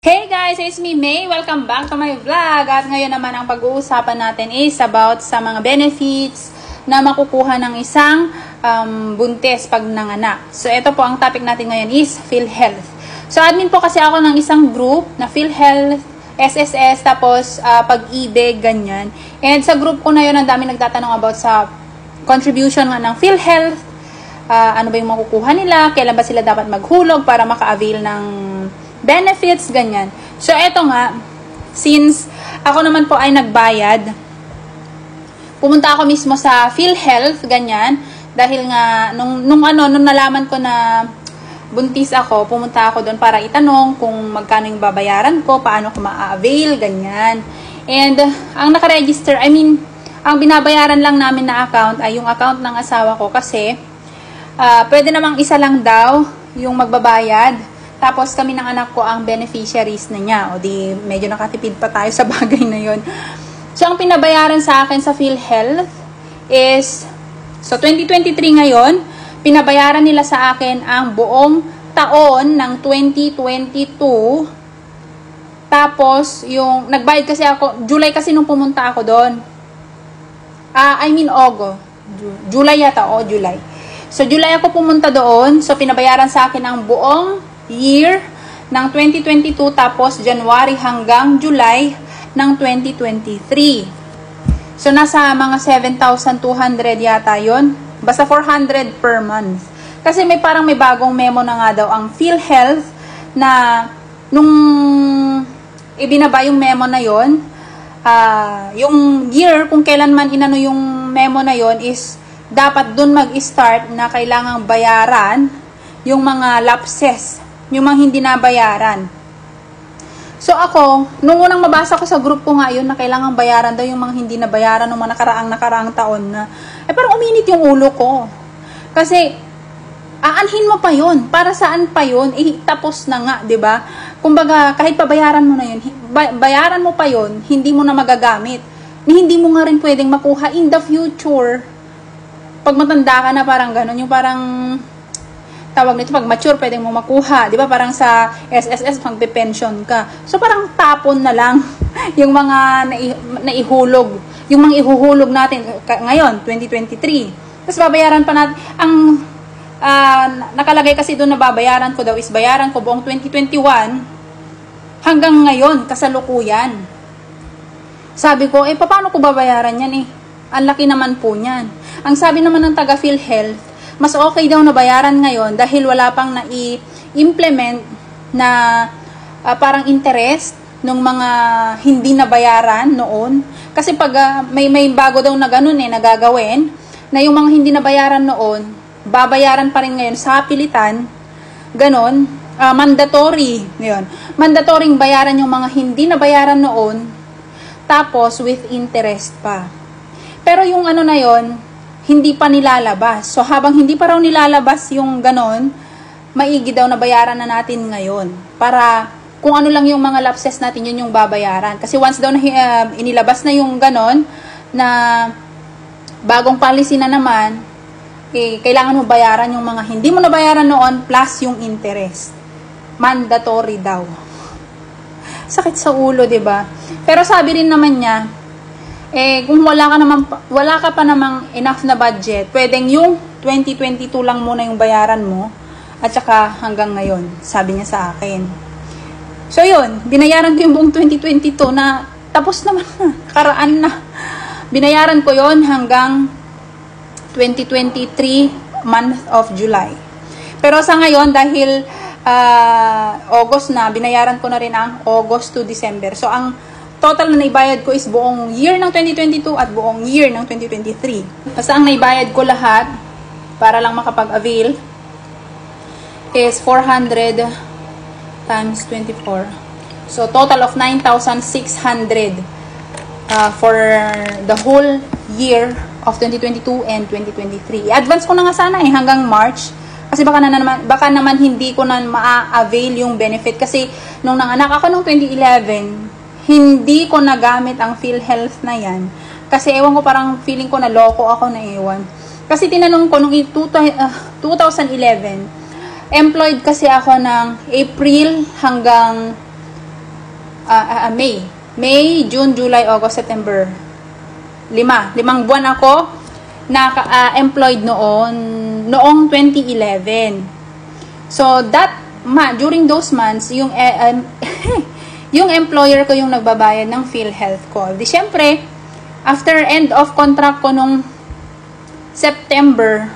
Hey guys, it's me May. Welcome back to my vlog. At ngayon naman ang pag-uusapan natin is about sa mga benefits na makukuha ng isang buntis pag nanganak. So ito po ang topic natin ngayon is PhilHealth. So admin po kasi ako ng isang group na PhilHealth, SSS, tapos Pag-ibig, ganyan. And sa group ko na yun, ang dami nagtatanong about sa contribution nga ng PhilHealth. Ano ba yung makukuha nila? Kailan ba sila dapat maghulog para maka-avail ng benefits, ganyan. So, eto nga, since ako naman po ay nagbayad, pumunta ako mismo sa PhilHealth, ganyan, dahil nga, nung nalaman ko na buntis ako, pumunta ako doon para itanong kung magkano yung babayaran ko, paano ko ma-avail, ganyan. And, ang nakaregister, ang binabayaran lang namin na account ay yung account ng asawa ko kasi, pwede namang isa lang daw yung magbabayad. Tapos kami ng anak ko ang beneficiaries na niya. O di medyo nakatipid pa tayo sa bagay na yon. So ang pinabayaran sa akin sa PhilHealth is, so 2023 ngayon, pinabayaran nila sa akin ang buong taon ng 2022. Tapos yung nagbayad kasi ako, July kasi nung pumunta ako doon. August. July yata, July. So July ako pumunta doon. So pinabayaran sa akin ang buong year ng 2022 tapos January hanggang July ng 2023. So nasa mga 7,200 yata yon. Basta 400 per month. Kasi may bagong memo na nga daw ang PhilHealth na nung ibinaba yung memo na yon, yung year kung kailan man inano yung memo na yon is dapat dun mag-start na kailangang bayaran yung mga lapses, yung mga hindi nabayaran. So ako, nung unang mabasa ko sa group ko nga yun na kailangan bayaran daw yung mga hindi nabayaran ng mga nakaraang taon na, parang uminit yung ulo ko. Kasi, aanhin mo pa yun. Para saan pa yun? Tapos na nga, di ba? Kumbaga, kahit pabayaran mo na yun, bayaran mo pa yun, hindi mo na magagamit. Hindi mo nga rin pwedeng makuha in the future. Pag matanda ka na, parang gano'n, yung parang tawag nito, pag mature, pwedeng mo makuha. Di ba? Parang sa SSS, magpe-pension ka. So, parang tapon na lang yung mga naihulog. Yung mga ihuhulog natin ngayon, 2023. Tapos, babayaran pa natin. Ang nakalagay kasi doon na babayaran ko daw is bayaran ko buong 2021 hanggang ngayon, kasalukuyan. Sabi ko, paano ko babayaran yan Ang laki naman po niyan. Ang sabi naman ng taga PhilHealth, mas okay daw na bayaran ngayon dahil wala pang na-implement na parang interest ng mga hindi nabayaran noon. Kasi pag may bago daw na ganun nagagawin, na yung mga hindi nabayaran noon, babayaran pa rin ngayon sa pilitan, ganun, mandatory. Ngayon, mandatoryng bayaran yung mga hindi nabayaran noon, tapos with interest pa. Pero yung na yon, hindi pa nilalabas. So, habang hindi pa raw nilalabas yung ganon, maigi daw na bayaran na natin ngayon. Para kung ano lang yung mga lapses natin, yun yung babayaran. Kasi once daw na inilabas na yung ganon, na bagong policy na naman, kailangan mo bayaran yung mga hindi mo nabayaran noon plus yung interest. Mandatory daw. Sakit sa ulo, 'di ba? Pero sabi rin naman niya, kung wala ka pa namang enough na budget, pwedeng yung 2022 lang muna yung bayaran mo at saka hanggang ngayon, sabi niya sa akin. So yun, binayaran ko yung buong 2022 na tapos naman na, karaan na. Binayaran ko yon hanggang 2023 month of July. Pero sa ngayon, dahil August na, binayaran ko na rin ang August to December. So ang total na naibayad ko is buong year ng 2022 at buong year ng 2023. Basta ang naibayad ko lahat para lang makapag-avail is 400 times 24. So, total of 9,600 for the whole year of 2022 and 2023. I-advance ko na nga sana hanggang March. Kasi baka naman hindi ko na ma-avail yung benefit. Kasi nung nanganak ako nung 2011, hindi ko nagamit ang PhilHealth na yan. Kasi ewan ko, parang feeling ko na loko ako na ewan. Kasi tinanong ko nung 2011, employed kasi ako ng April hanggang May, June, July, August, September. 5 buwan ako employed noong 2011. So during those months, yung yung employer ko yung nagbabayad ng PhilHealth ko. Di syempre, after end of contract ko nung September,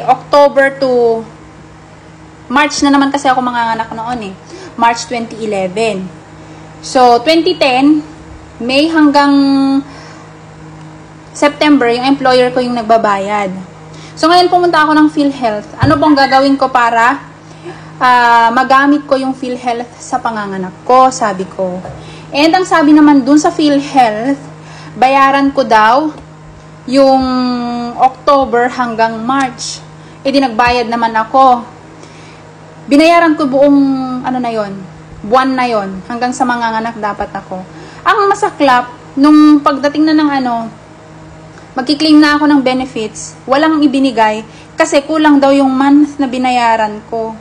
October to March na naman kasi ako manganganak noon March 2011. So, 2010, May hanggang September, yung employer ko yung nagbabayad. So, ngayon pumunta ako ng PhilHealth. Ano bang gagawin ko para magamit ko yung PhilHealth sa panganganak ko, sabi ko. And ang sabi naman dun sa PhilHealth, bayaran ko daw yung October hanggang March. Di nagbayad naman ako. Binayaran ko buong buwan na yon hanggang sa manganganak dapat ako. Ang masaklap, nung pagdating na ng magki-claim na ako ng benefits, walang ibinigay kasi kulang daw yung month na binayaran ko.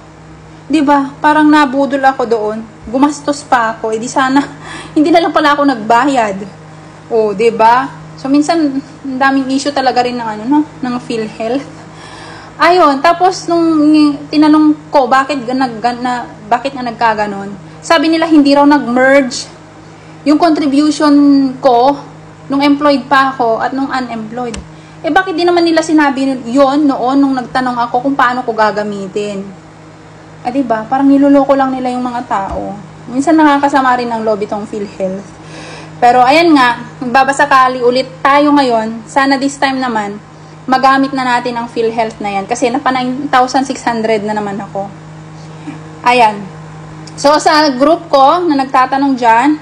'Di ba? Parang nabudol ako doon. Gumastos pa ako. Di sana hindi na lang pala ako nagbayad. 'di ba? So minsan ang daming issue talaga rin ng ng PhilHealth. Ayun, tapos nung tinanong ko bakit nga nagkaganon. Sabi nila hindi raw nag-merge yung contribution ko nung employed pa ako at nung unemployed. Bakit di naman nila sinabi yon noon nung nagtanong ako kung paano ko gagamitin? Diba? Parang niloloko lang nila yung mga tao. Minsan nakakasama rin ng lobby tong PhilHealth. Pero ayan nga, magbabasakali ulit tayo ngayon. Sana this time naman, magamit na natin ang PhilHealth na yan. Kasi napa 9,600 na naman ako. Ayan. So sa group ko na nagtatanong dyan,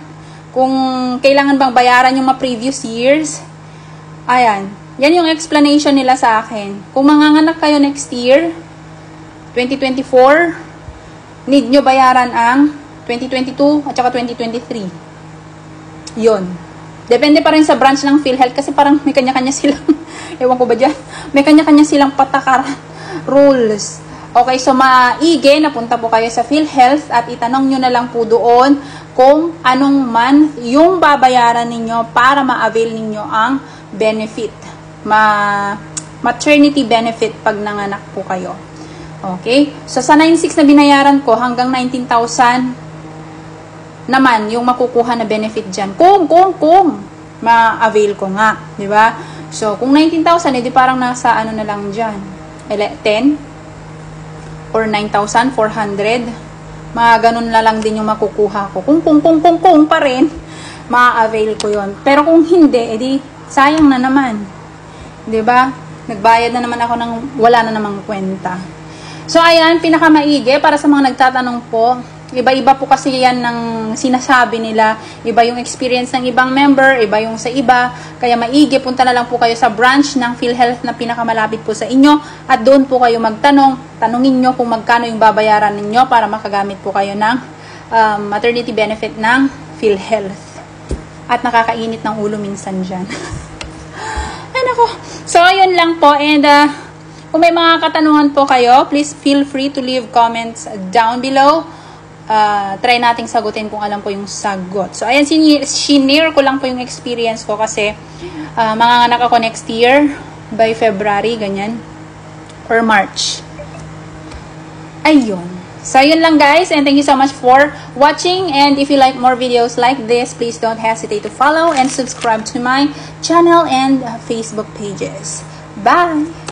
kung kailangan bang bayaran yung mga previous years, ayan. Yan yung explanation nila sa akin. Kung manganganak kayo next year, 2024, need nyo bayaran ang 2022 at saka 2023. Yun. Depende pa rin sa branch ng PhilHealth kasi parang may kanya-kanya silang, ewan ko ba dyan, may kanya-kanya silang patakaran, rules. Okay, so maigi, napunta po kayo sa PhilHealth at itanong nyo na lang po doon kung anong month yung babayaran ninyo para ma-avail ninyo ang benefit. Maternity benefit pag nanganak po kayo. Okay? So, sa 9,600 na binayaran ko, hanggang 19,000 naman yung makukuha na benefit dyan. Kung ma-avail ko nga. Diba? So, kung 19,000, edi parang nasa na lang dyan. 10 or 9,400. Mga ganun na lang din yung makukuha ko. Kung pa rin, ma-avail ko yon. Pero kung hindi, edi sayang na naman. Diba? Nagbayad na naman ako ng wala na namang kwenta. So, ayan, pinakamaigi para sa mga nagtatanong po. Iba-iba po kasi yan ng sinasabi nila. Iba yung experience ng ibang member, iba yung sa iba. Kaya maigi, punta na lang po kayo sa branch ng PhilHealth na pinakamalapit po sa inyo. At doon po kayo magtanong. Tanungin nyo kung magkano yung babayaran ninyo para makagamit po kayo ng maternity benefit ng PhilHealth. At nakakainit ng ulo minsan dyan. Ay, nako. So, ayun lang po. And, kung may mga katanungan po kayo, please feel free to leave comments down below. Try nating sagutin kung alam po yung sagot. So, ayan, sinare ko lang po yung experience ko kasi manganganak ako next year by February, ganyan, or March. Ayun. So, yun lang guys, and thank you so much for watching. And if you like more videos like this, please don't hesitate to follow and subscribe to my channel and Facebook pages. Bye!